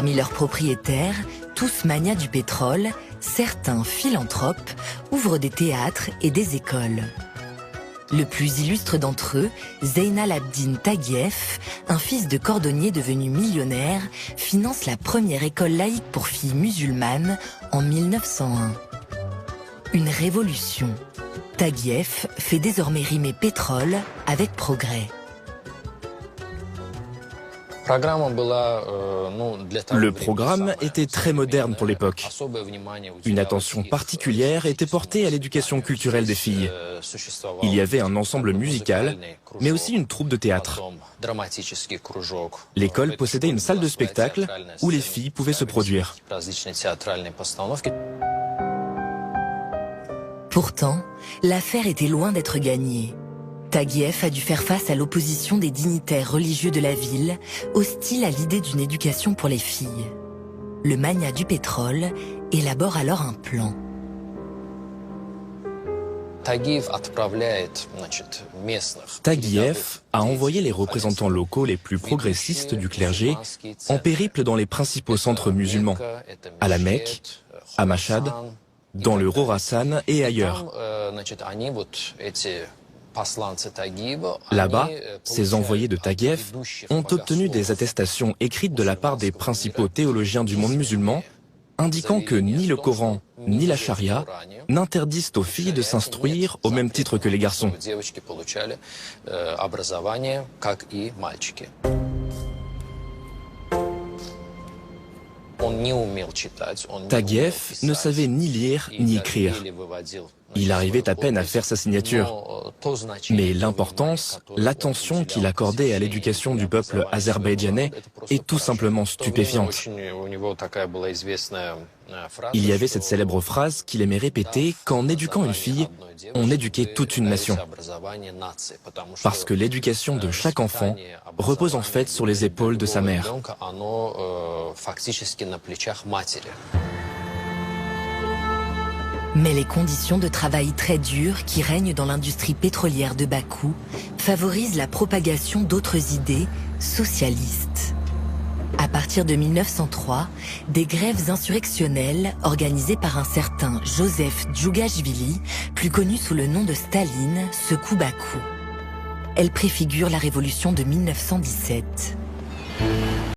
Parmi leurs propriétaires, tous manias du pétrole, certains philanthropes ouvrent des théâtres et des écoles. Le plus illustre d'entre eux, Zeynal Abdin Taguieff, un fils de cordonnier devenu millionnaire, finance la première école laïque pour filles musulmanes en 1901. Une révolution. Taguieff fait désormais rimer pétrole avec progrès. Le programme était très moderne pour l'époque. Une attention particulière était portée à l'éducation culturelle des filles. Il y avait un ensemble musical, mais aussi une troupe de théâtre. L'école possédait une salle de spectacle où les filles pouvaient se produire. Pourtant, l'affaire était loin d'être gagnée. Taguieff a dû faire face à l'opposition des dignitaires religieux de la ville, hostiles à l'idée d'une éducation pour les filles. Le magnat du pétrole élabore alors un plan. Taguieff a envoyé les représentants locaux les plus progressistes du clergé en périple dans les principaux centres musulmans, à la Mecque, à Machhad, dans le Khorasan et ailleurs. Là-bas, ces envoyés de Taguieff ont obtenu des attestations écrites de la part des principaux théologiens du monde musulman, indiquant que ni le Coran ni la charia n'interdisent aux filles de s'instruire au même titre que les garçons. Taguieff ne savait ni lire ni écrire. Il arrivait à peine à faire sa signature. Mais l'importance, l'attention qu'il accordait à l'éducation du peuple azerbaïdjanais est tout simplement stupéfiante. Il y avait cette célèbre phrase qu'il aimait répéter qu'en éduquant une fille, on éduquait toute une nation. Parce que l'éducation de chaque enfant repose en fait sur les épaules de sa mère. Mais les conditions de travail très dures qui règnent dans l'industrie pétrolière de Bakou favorisent la propagation d'autres idées socialistes. À partir de 1903, des grèves insurrectionnelles organisées par un certain Joseph Djougashvili, plus connu sous le nom de Staline, secouent Bakou. Elles préfigurent la révolution de 1917.